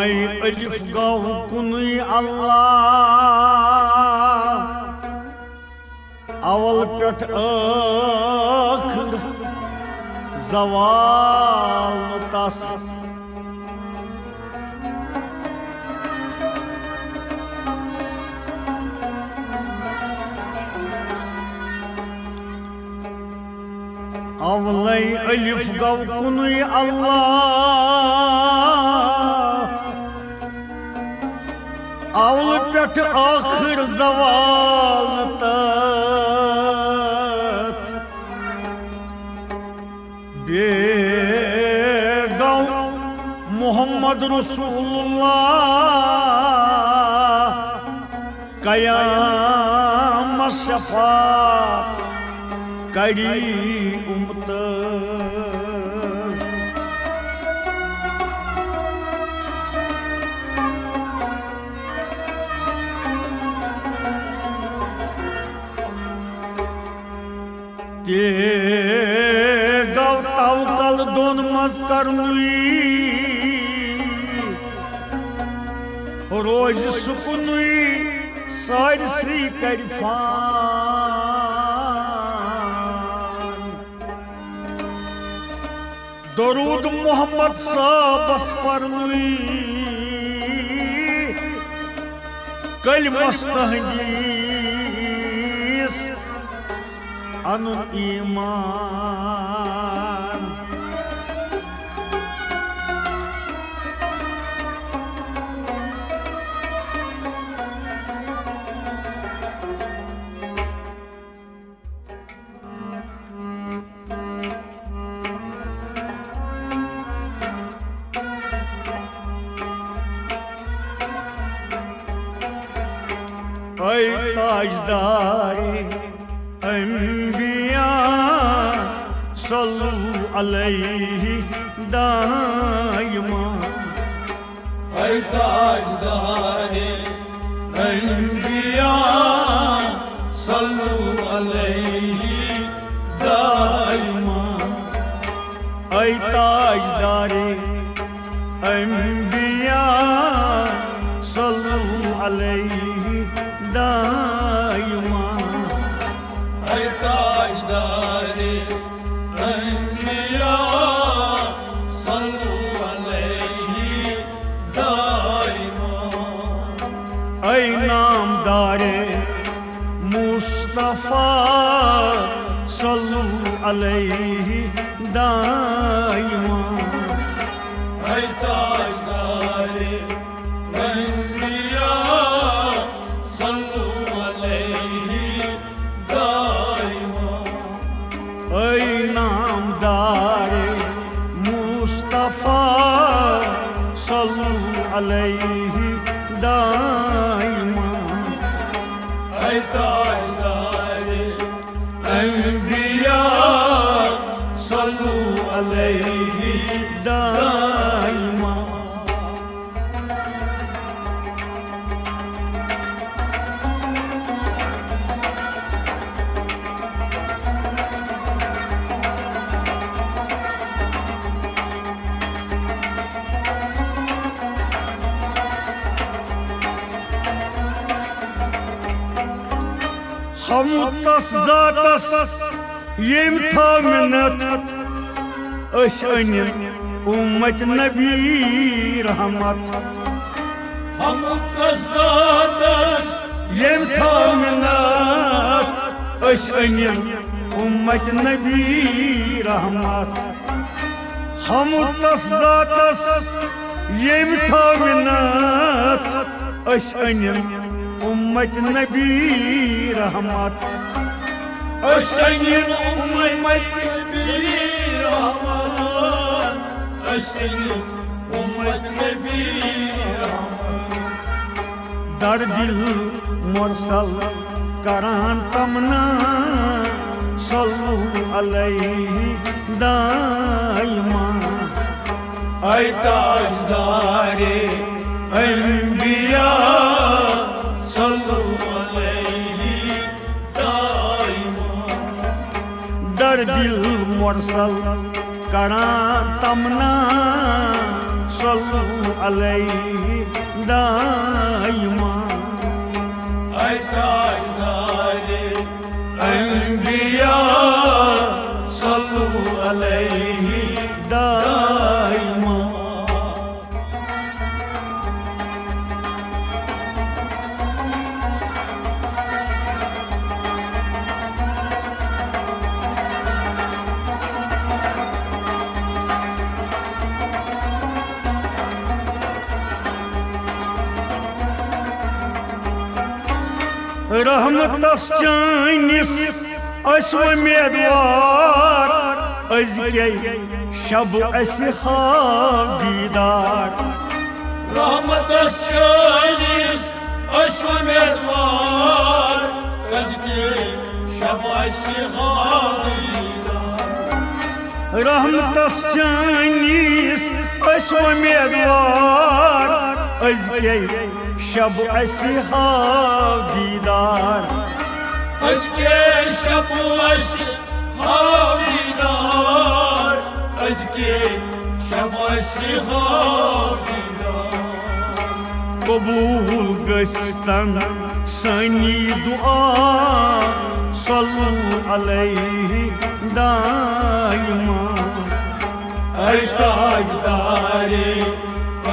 अवलै अलिफ गौ कुनुई अल्लाह अवल पेठ आखिर ज़वाल तस अवलै अलिफ गौ कुनुई अल्लाह अवल पेठ आखिर ज़वाल तत बे गौ मोहम्मद रसूलुल्लाह क़यामत शफ़ाअत करी उम्मत ते गौ तवकल दोन मज करनुई रोज सुकुनुई सारसी कर फान दरूद मोहम्मद साबस परनुई कल मस्तहदीस अनुन ईमान ऐ ताजदारे अंबिया सल्लु अलैहि दाइमा ऐ ताजदारे अंबिया सल्लु अलैहि दाइमा ऐ ताजदारे अंबिया सल्लु अलैहि दाइमा ऐ ताजदारे अंबिया सल्लु अलैहि दाइमा ऐ नामदारे मुस्तफा सल्लु अलैहि दाइमा ऐ ताजदारे अंबिया सल्लु अलैहि दाइमा ऐ नामदारे मुस्तफा सल्लु अलैहि दाइमा ऐ ताजदारे अंबिया सल्लु अलैहि दाइमा हम तस जातस येम था मिन्नत अस अनिल उम्मत नबी रहमत हम तसादस येम था मिन्नत अस अनिल उम्मत नबी रहमत हम तस जातस येम था मिन्नत अस अनिल उम्मत नबी रहमत अशनिल उम्मत नबी रहमत अशनिल उम्मत नबी रहमत दर दिल मुरसल करान तमना सल्लु अलैहि दाइमा ऐ ताजदारे अंबिया सल्लु अलैहि दाइमा दर दिल मुरसल करान तमना صلوا عليه دائما أي تاجدار الأنبياء صلوا عليه دائما रहमतस चानिस उम्मीदवार अज़के शब अस हाव दीदार रहमतस चानिस उम्मीदवार अज़के शब अस हाव दीदार रहमतस चानिस उम्मीदवार अज़के शब अस हाव दीदार अज़के शब अस हाव दीदार अज़के शब अस हाव दीदार कबूल गस्तन सनी दुआ सल्लु अलैहि दाइमा ऐ ताजदारे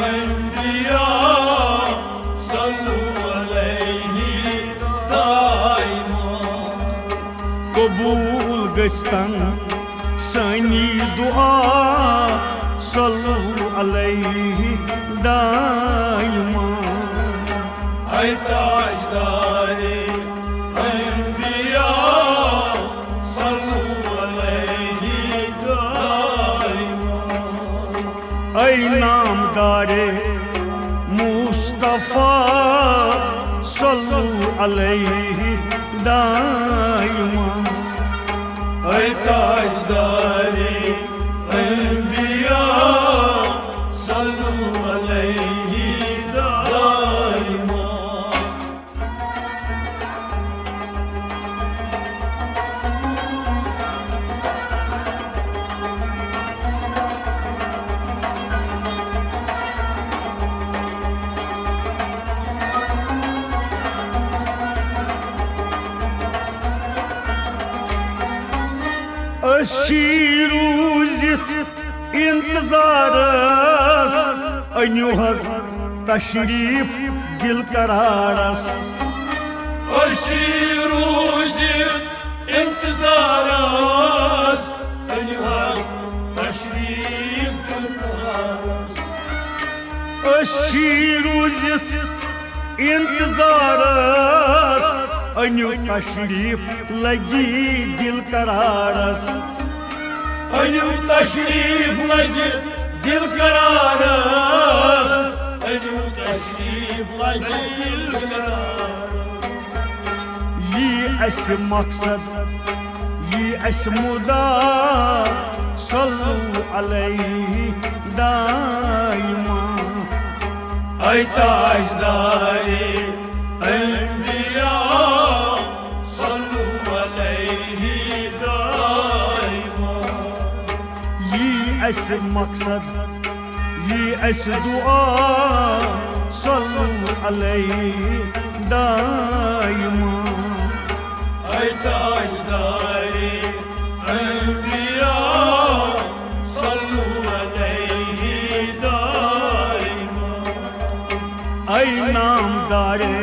अंबिया कबूल गस्तन सनी दुआ सल्लु अलैहि दाइमा ऐ ताजदारे अंबिया सल्लु अलैहि दाइमा ऐ नामदारे मुस्तफा सल्लु अलैहि दाइमा ऐ ताजदारे अंबिया सल्लु अलैहि दाइमा रूजित इंतजारस अनु हज तशरीफ दिल करारस रूजित इंतजारस अनु हज तशरीफ दिल करारस रूजित इंतजारस अनु तशरीफ लगी दिल करारस अनु तशरीफ लगी दिल करारस अनु तशरीफ लगी दिल करारस ये अस मकसद ये अस मुदा सल्लु अलैहि दाइमा ऐ ताजदारे अंबिया सल्लु अलैहि दाइमा ये अस मकसद ये अस दुआ सल्लु अलैहि दाइमा ऐ ताजदारे अंबिया सल्लु अलैहि दाइमा ऐ नामदारे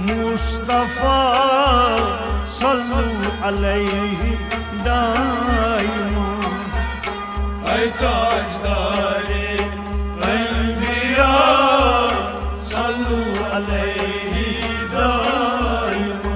मुस्तफा सल्लु अलैहि दाइमा ऐ ताजदारे अंबिया सल्लु अलैहि दाइमा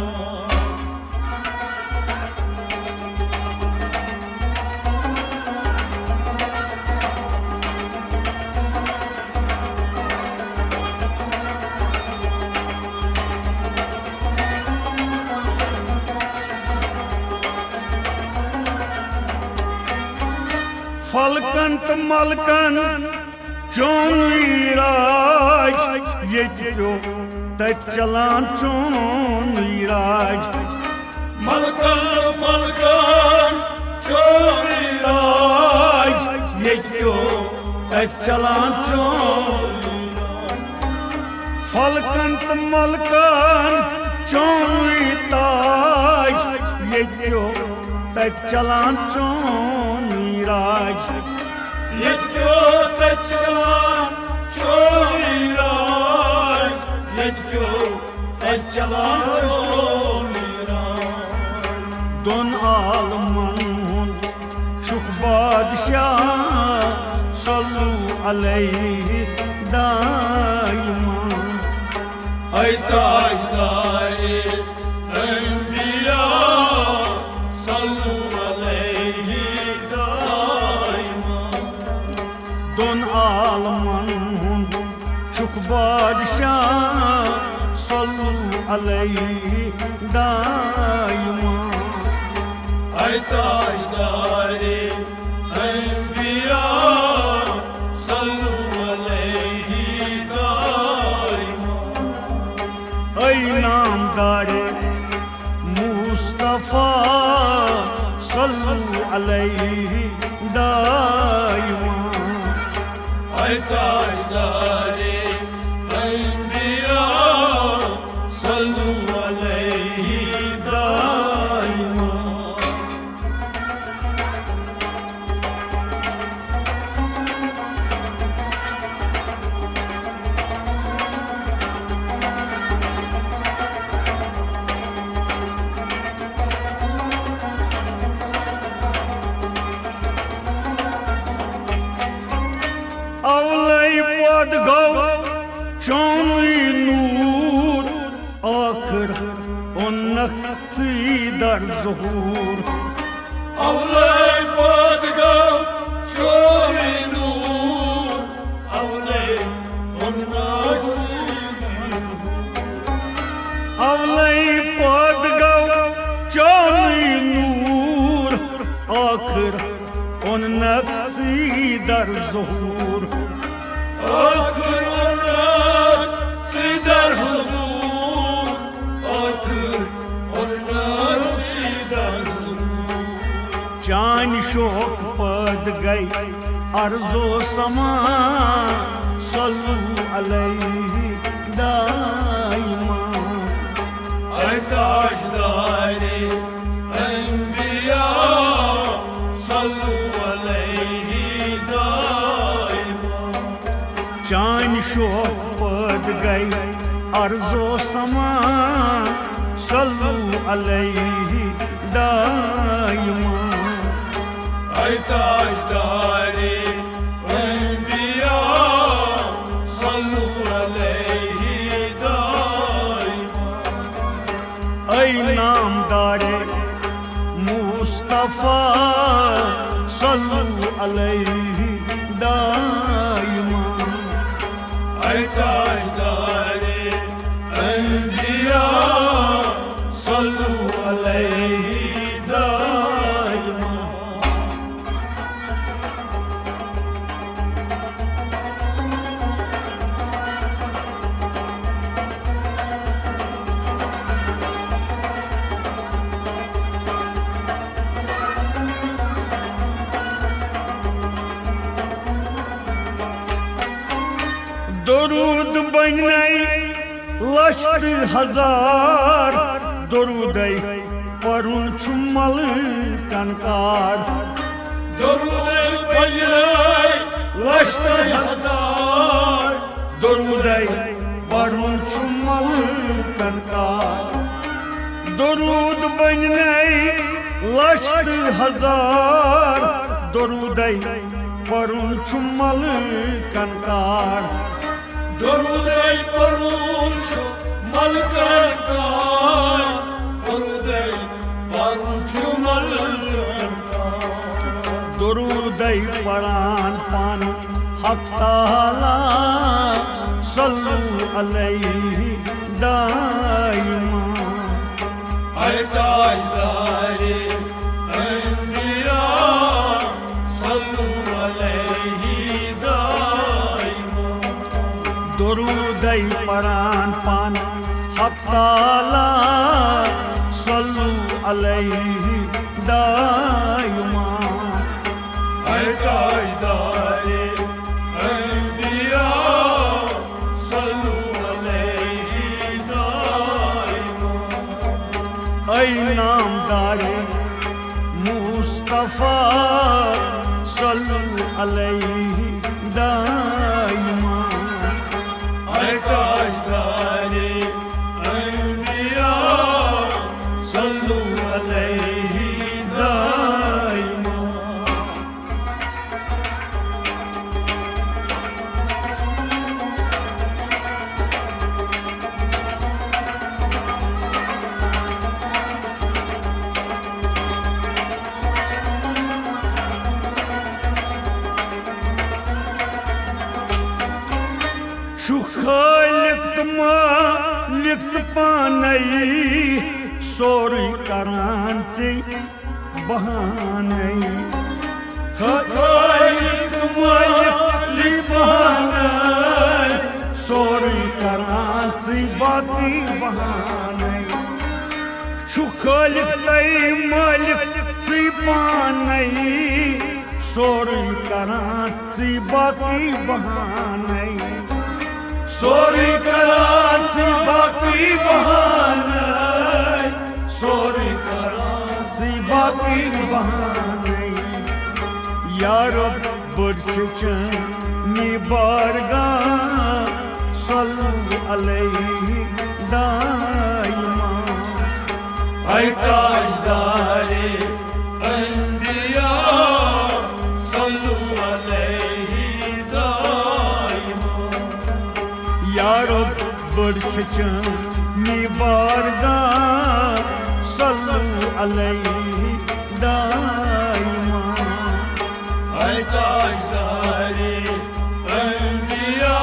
फलकन तो मलकन चोन राज ये तत चलान चोन राज मलकन मलकन चोन राज ये तत चलान चोन फलकन तो मलकन चोन ताज यो तत चलान चोन राज यो तत चलान चोन राज यो तत चलान चोन दोन आलमन शुक बादशाह सल्लु अलैहि दाइमा ऐ ताजदारे अंबिया सल्लु अलैहि दाइमा दोन आलमन शुक बादशाह सल्लु अलैहि दाइमा ऐ ताजदारे अंबिया सल्लु अलैहि दाइमा ऐ नामदारे मुस्तफा सल्लु अलैहि दाइमा ऐ ताजदारे अंबिया सल्लु अलैहि दाइमा अवलई पद गौ चौनी नूर आखिर उन्नख सीदर ज़हूर अवलई पद गौ चौनी नूर अवलई उन्नख अवलई पद गौ चौनी नूर आखिर उन्नख सीदर ज़हूर आखिर उन्नख सीदर ज़हूर आखिर उन्नख सीदर ज़हूर चान शोक पद गई अर्जो समा सल्लु अलैहि दाइमा ऐ ताजदारे अंबिया सल्लु अलैहि दाइमा चान शोक पद गई अर्जो समा सल्लु अलैहि दाइमा ऐ ताजदारे अंबिया सल्लु अलैहि दाइमा ऐ नामदारे मुस्तफा सल्लु अलैहि दाइमा ऐ ताजदारे अंबिया सल्लु अलैहि दाइमा दरूद बनई लश्त हजार दरूदै परुन चुम्मल कनकार दरूदै बजराय लश्त हजार दरूदै परुन चुम्मल कनकार दरूद बनई लश्त हजार दरूदै परुन चुम्मल कनकार दरूदै परुन चुम्मल कनकार दरूदै परुन चुम्मल कनकार दरूदै परान पान हक ताला सल्लु अलैहि दाइमा ऐ ताजदारे अंबिया सल्लु अलैहि दाइमा दरूदै परान पान हक ताला सल्लु अलैहि दाइमा ऐ ताजदारे अलैहि दाइमा। ऐ ताजदारे अंबिया सल्लु अलैहि दाइमा। छु खालिक त मालिक स पानै सोरी करान से बहानै। खालिक मालिक से बहानै सोरी करान से बाकी बहानै। छु खालिक तै मालिक से पानै सोरी करान से बाकी बहानै। सोरी करान से बाकी बहानै सोरी करान से बाकी बहानै। यारो बरछ बारगाह सल्लु अलैहि दाइमा। ऐ ताजदारे अंबिया सल्लु अलैहि दाइमा। यारो बरछ बारगाह सल्लु अलैहि दाइमा। ऐ ताजदारे अंबिया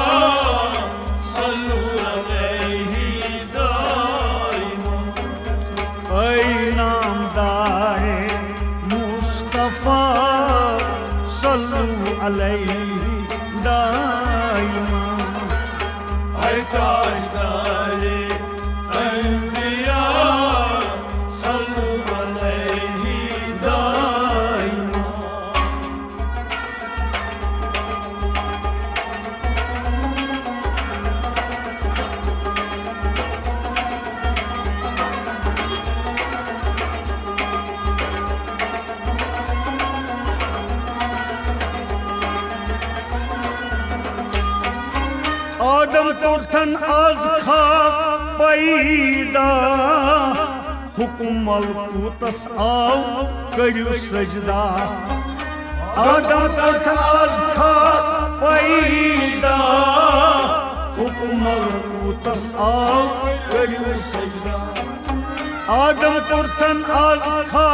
सल्लु अलैहि दाइमा। ऐ नामदारे मुस्तफा सल्लु अलैहि दाइमा। ऐ ताजदारे अंबिया सल्लु अलैहि दाइमा। आदम तुर्थन आज खा पैदा हुकुम मलकूतस आव करियो सजदा। आदम तुर्थन आज खा पैदा हुकुम मलकूतस आव करियो सजदा। आदम तुर्थन आज खा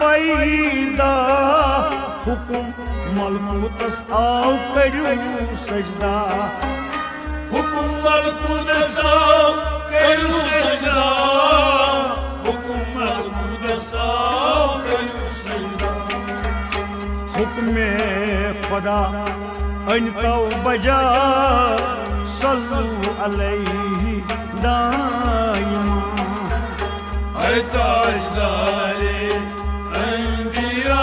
पैदा हुकुम मलकूतस आव करियो सजदा। हुकुम मलकूतस आव करियो सजदा। हुकुम मलकूतस आव करियो सजदा। हुक्म खुदा अनतो बजा सल्लु अलैहि दाइमा। ऐ ताजदारे अंबिया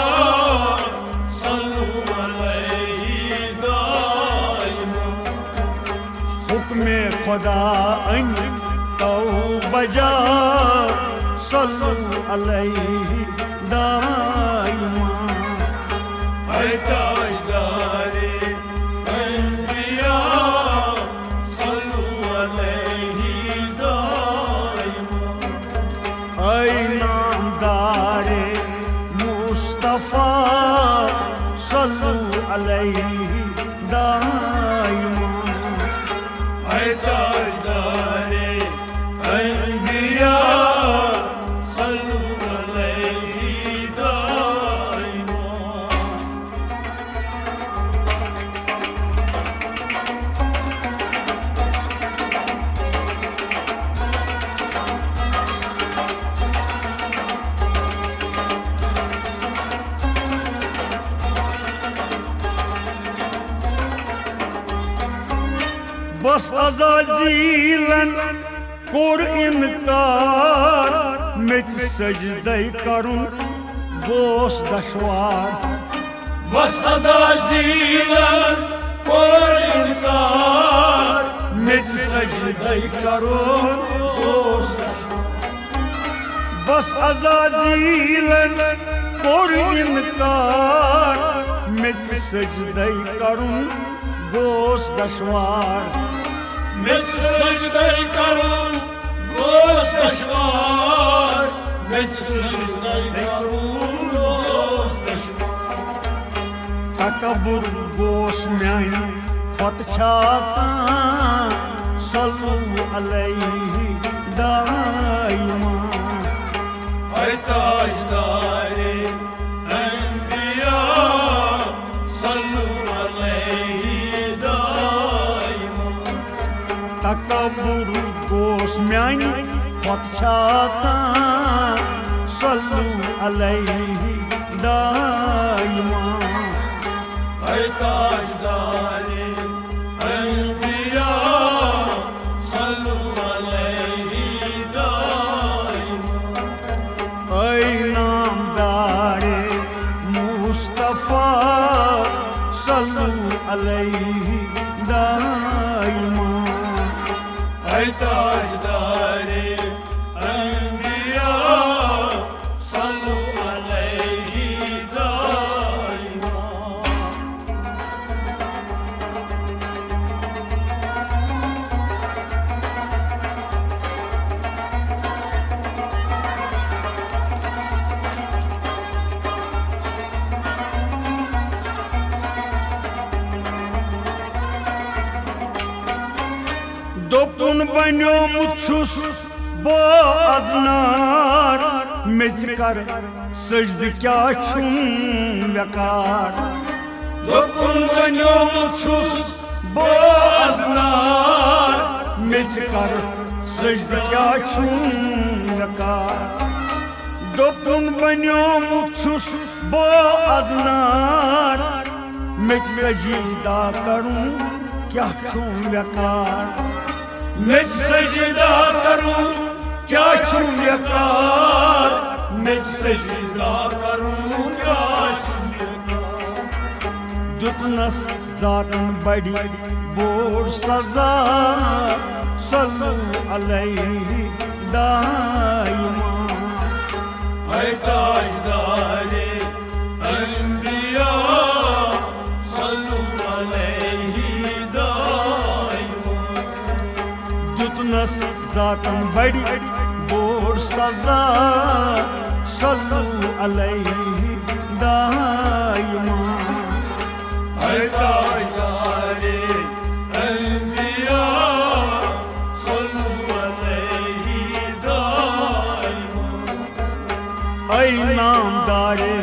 सल्लु अलैहि दाइमा। हुक्म खुदा अनतो बजा सल्लु अलैहि दाइमा। ऐ ताजदारे अंबिया सल्लु अलैहि दाइमा। ऐ नामदारे मुस्तफा सल्लु अलैहि दाइमा। ऐ ताजदारे अंबिया सल्लु अलैहि दाइमा। बस अज़ाज़ीलन कोर इनकार मेच सजदई करुन गोस दशवार। बस अज़ाज़ीलन कोर इनकार मेच सजदई करुन गोस बस अज़ाज़ीलन कोर इनकार मेच सजदई करुन गोस दशवार मेच सजदई करुन गोस दशवार मेच सजदई करुन गोस दशवार तकबुर गोस म्यान खत छाता सल्लु अलैहि दाइमा ऐ ताजदारे अंबिया सल्लु अलैहि दाइमा तकबुर गोस म्यान खत छाता सल्लु अलैहि दाइमा ऐ ताजदारे अंबिया सल्लु अलैहि दाइमा ऐ नामदारे मुस्तफा सल्लु अलैहि दाइमा ऐ ताजदारे अंबिया सल्लु अलैहि दाइमा दोपुन बन्यो मुछुस बो अजनार मेच कर सजद क्या छुम व्यकार दोपुन बन्यो मुछुस बो अजनार मेच कर सजद क्या छुम व्यकार दोपुन बन्यो मुछुस बो अजनार मेच सजीदा करूं क्या छुम व्यकार मैं सजदा करूं क्या छुम यकार मैं सजदा करूं क्या छुम यकार दुतनस जातन बड़ी बोर सजा सल्लु अलैहि दाइमा ऐ ताजदारे अंबिया सल्लु अलैहि दाइमा दुतनस जातन बड़ी बोर सजा सल्लु अलैहि दाइमा ऐ ताजदारे अंबिया सल्लु अलैहि दाइमा ऐ नामदारे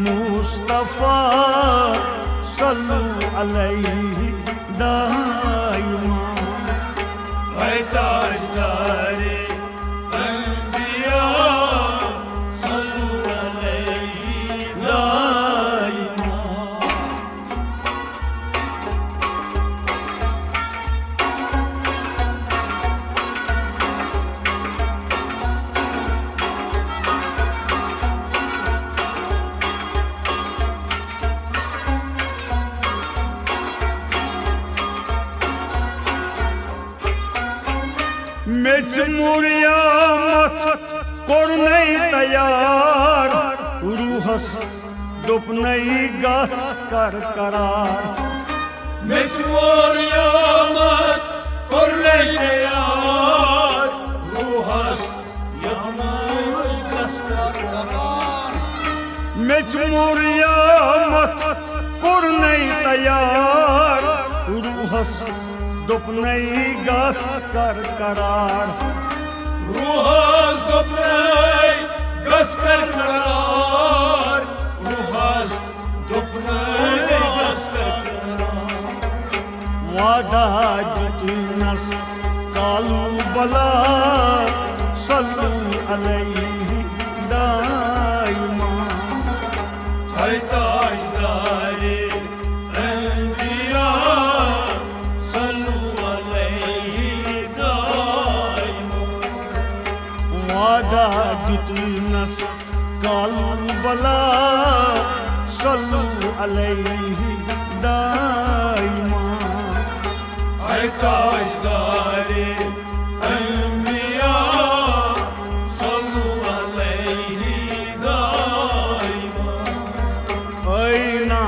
मुस्तफा सल्लु अलैहि दाइमा ऐ ताजदारे अंबिया सल्लु अलैहि दाइमा मेच मुरिया मत कोरनै तैयार रूहस दोपनै गस कर करार मेच मोरियामत करले यार रूहस यमन कसकर करार मेच मुरिया मत कोरनै तैयार रूहस दोपनै गस कर करार रूहस दोपनै कसकर करार रूहस दोपनै कसकर करार वादा दुतनस कालू बला सल्लु अलैहि दाइमा ऐ ताजदारे अंबिया सल्लु अलैहि दाइमा वादा दुतनस कालू बला सल्लु अलैहि दाइमा ऐ ताजदारे अंबिया सल्लु अलैहि दाइमा ऐ ना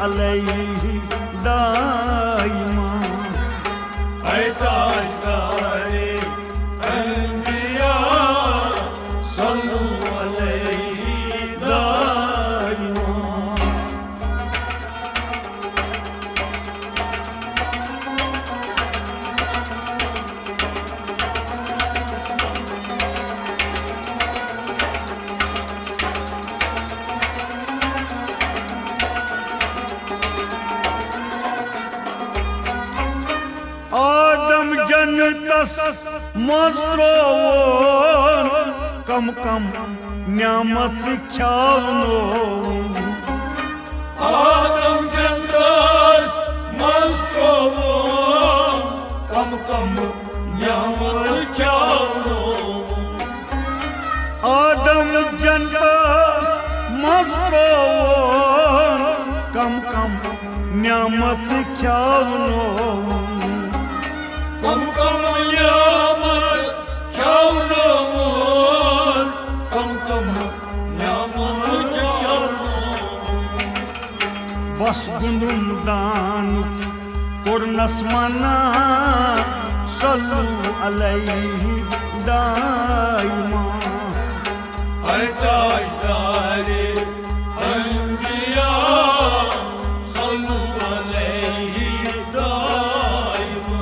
अलैहि दाइमा। ऐ ताजदारे अंबिया सल्लू अलैहि दाइमा। आदम जनतस मज़्रोवन कम कम न्यामत ख्यावनो। आदम जनतस मज़्रोवन कम कम न्यामत ख्यावनो। आदम जनतस मज़्रोवन कम कम न्यामत ख्यावनो। कम कम न्यामत ख्यावनो। कम कम न्यामत ख्यावनो। बस गुंदुम दानुक कोरनस मना सल्लू अलैहि दाइमा। ऐ ताजदारे अंबिया सल्लू अलैहि दाइमा।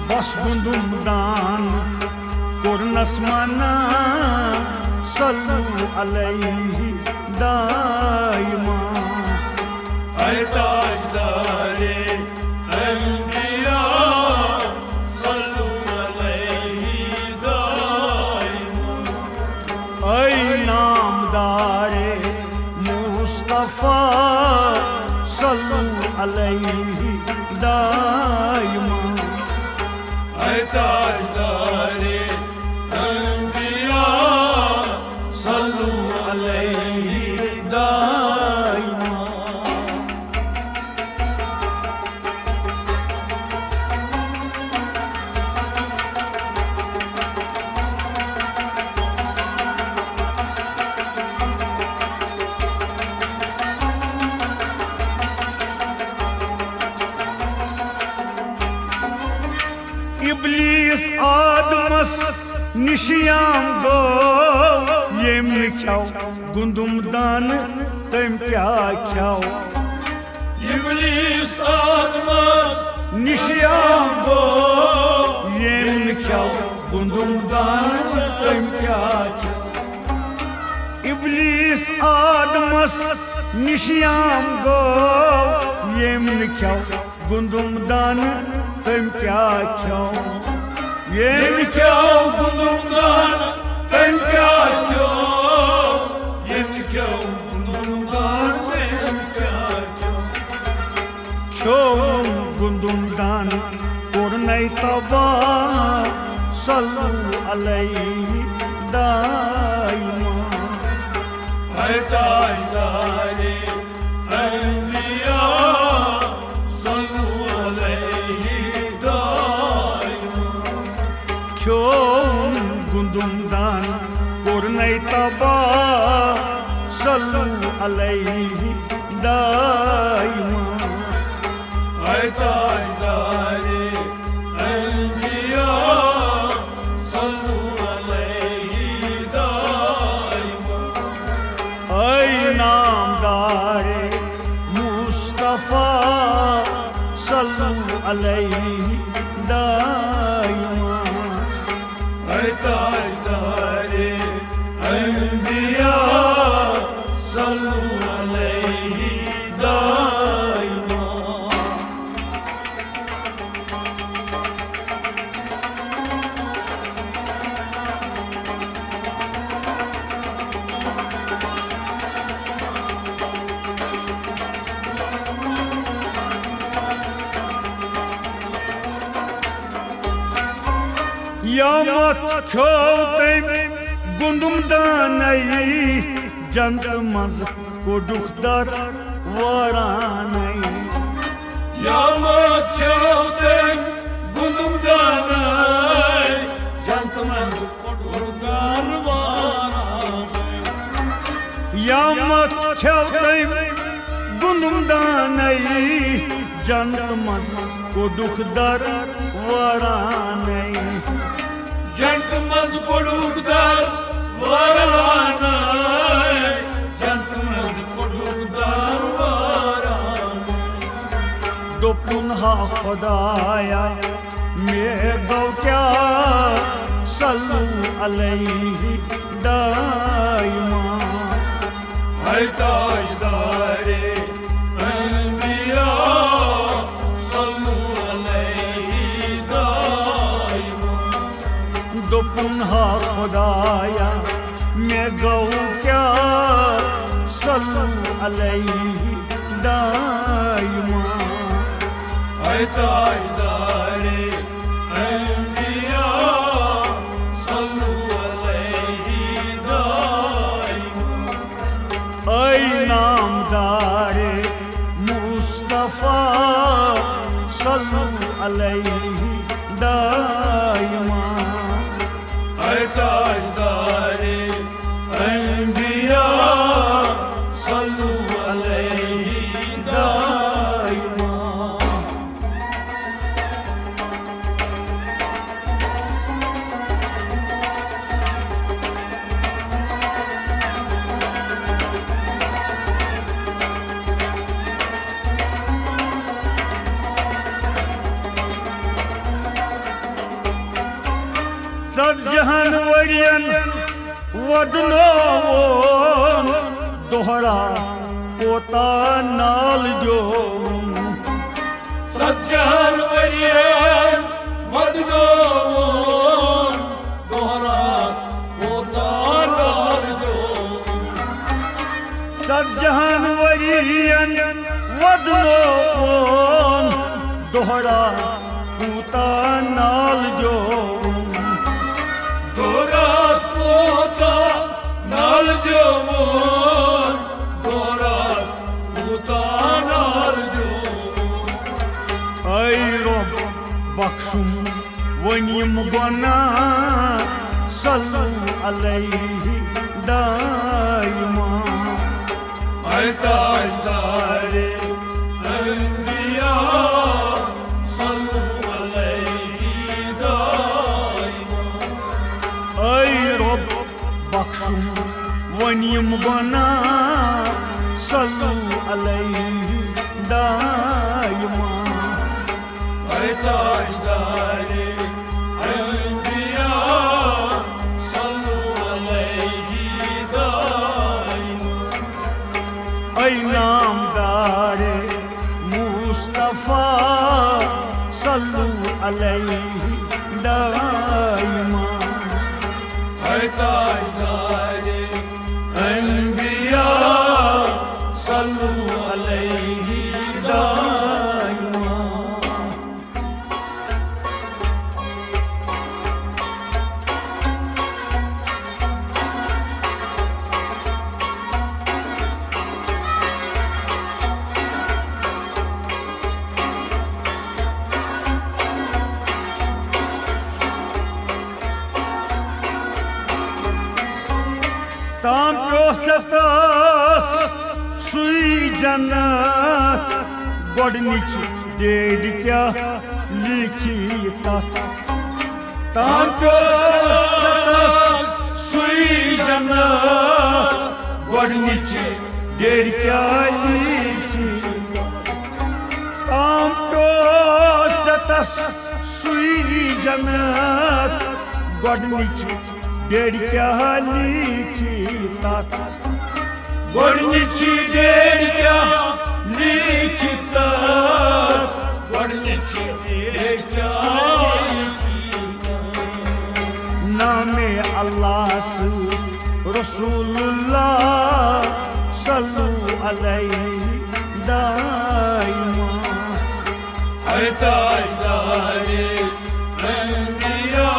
बस गुंदुम दानुक कोरनस मना सल्लू अलैहि दाइमा। ऐ ताजदारे अंबिया सल्लू अलैहि दाइमा। ऐ नामदारे मुस्तफा सल्लू अलैहि दाइमा। ऐ ताजदारे अंबिया सल्लू अलैहि दाइमा। इब्लीस आदमस निशियाम गो येम ख्याव गुंदुम दान तम क्या ख्याव। इब्लीस आदमस निशियाम गो येम ख्याव गुंदुम दान तम क्या ख्याव। इब्लीस आदमस निशियाम गो येम ख्याव गुंदुम दान तम क्या ख्याव। येम ख्याव गुंदुम दान तम क्या ख्याव। येम ख्याव गुंदुम दान तम क्या ख्याव। ख्याव गुंदुम दान कोरनै तबा सल्लू अलैहि दाइमा। ऐ ताजदारे अंबिया सल्लू अलैहि दाइमा। ख्याव गुंदुम दान कोरनै तबा सल्लू अलैहि दाइमा। ऐ ताजदारे अंबिया सल्लू अलैहि दाइमा। ऐ नामदारे मुस्तफा सल्लू अलैहि दाइमा। ऐ ताजदारे अंबिया सल्लू अलैहि दाइमा। यामत ख्याव तम गुंदुम दानै जंत मज कोडुख दर वारानै। यामत ख्याव तम गुंदुम दानै जंत मज कोडुख दर वारानै। यामत ख्याव तम गुंदुम दानै जन्नत मज कोडुख दर वारानै जन्नत मज कोडुख दर वारानै जन्नत मज कोडुख दर वारानै दोपुन हा खुदाया मैं गौ क्या सल्लु अलैहि दाइमा है ताजदारे अंबिया सल्लु अलैहि दाइमा दोपुन हा खुदाया मैं गौ क्या सल्लु अलैहि दाइमा है ताजदारे अंबिया सल्लु अलैहि दाइमा ऐ नामदारे मुस्तफा सल्लु अलैहि दाइमा है ताजदारे अंबिया सल्लु अलैहि दाइमा सद जहान वरियन वदनोन दोहरा पोता नाल जो सज्जन वरियन वदनोन दोहरा पोता नाल जो सद जहान वरियन वदनोन दोहरा पोता नाल जो दोरात पोता नाल जो दोरात पोता नाल जो ऐ रब बख्शुम वनिम गुना सल्लु अलैहि दाइमा है ताजदारे अंबिया सल्लु अलैहि दाइमा ऐ रब बख्शुम वनिम गुना सल्लु अलैहि दाइमा है ताजदारे अंबिया सल्लु अलैहि दाइमा ऐ नामदारे मुस्तफा सल्लु अलैहि दाइमा है ताजदारे अंबिया सल्लु अलैहि दाइमा ताम प्योसतास सुई जन्नत गोडनिच डेड क्या लिखी तथ ताम प्योसतास सुई जन्नत गोडनिच डेड क्या लिखी ताम प्योसतास सुई जन्नत गोडनिच डेड क्या लिखी तथ गोडनिची डेड क्या लिखी तथ गोडनिची डेड क्या लिखी नामे अल्लाह से रसूलुल्लाह सल्लु अलैहि दाइमा है ताजदारे अंबिया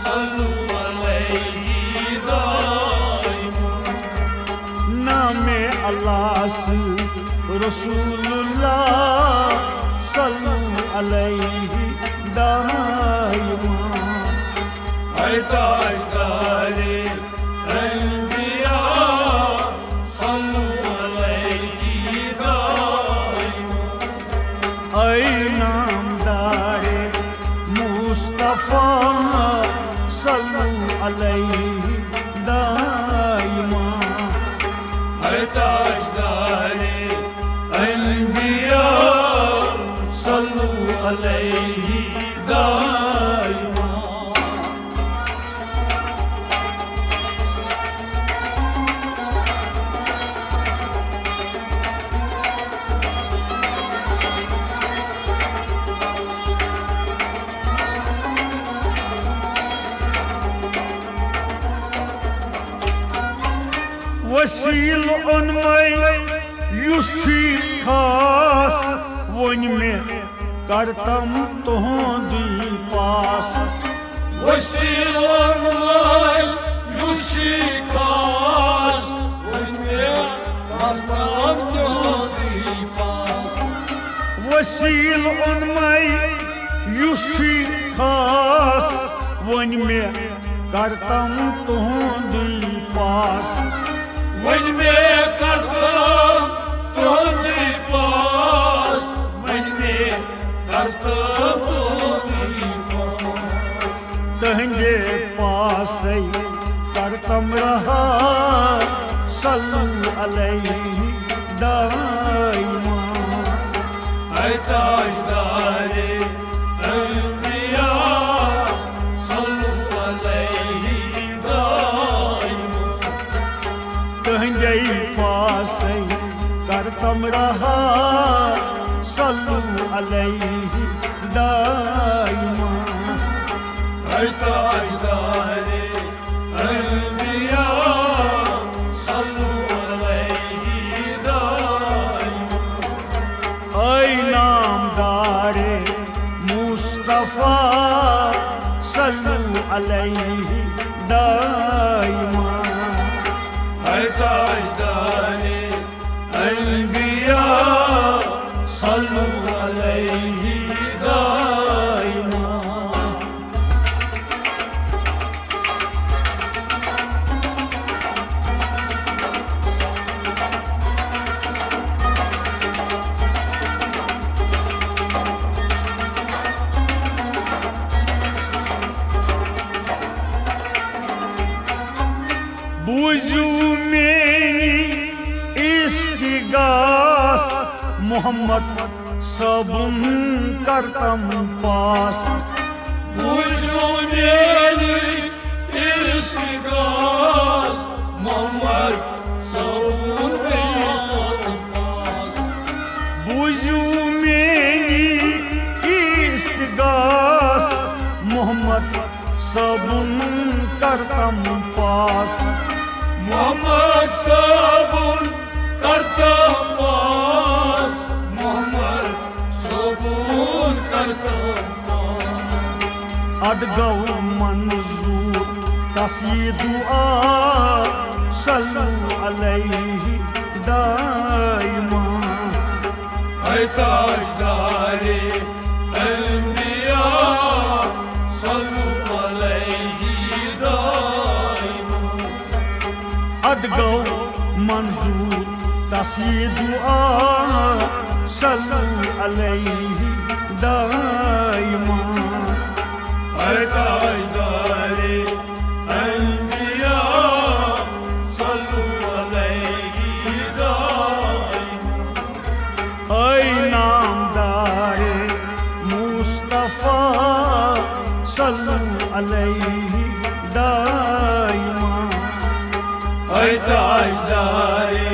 सल्लु अलैहि दाइमा नामे अल्लाह से रसूलुल्लाह सल्लु अलैहि दाइमा है ताजदारे अंबिया सल्लु अलैहि अलैहि दाइमा। है ताजदारे अंबिया सल्लु अलैहि दाइमा। वसील उनमें युशी खास वन में करतम तुहंदी पास। वसील युशी खास उसमें करतम तुहंदी पास। वसील उनमें युशी खास वन में करतम तुहंदी पास। वन में करतम तुहंदी पास। वन में करतम तुहंदी पास। तहंजे पास करतम रहा सल्लु अलैहि दाइमा। है ताजदारे अंबिया सल्लु अलैहि दाइमा। तहंजे पास करतम रहा सल्लु अलैहि दाइमा। है ताजदारे अंबिया सल्लु अलैहि दाइमा। ऐ नामदारे मुस्तफा सल्लु अलैहि दाइमा। है ताजदारे अंबिया सल्लु अलैहि दाइमा। बुझू मेरी इस्तिगास मोहम्मद सबुन करतम पास। बुझो मेरी इस्तिगास मोहम्मद सबुन करतम पास। बुझू मेरी इस्तिगास मोहम्मद सबुन करतम पास। मोहम्मद सबुन करतम पास। मोहम्मद सबुन करतम पास। अदगौ मंजूर तसी दुआ सल्लु अलैहि दाइमा। है ताजदारे अंबिया सल्लु अलैहि दाइमा। अदगौ मंजूर तसी दुआ सल्लु अलैहि दाइमा। है ताजदारे अंबिया सल्लु अलैहि दाइमा। ऐ नामदारे मुस्तफा सल्लु अलैहि दाइमा। है ताजदारे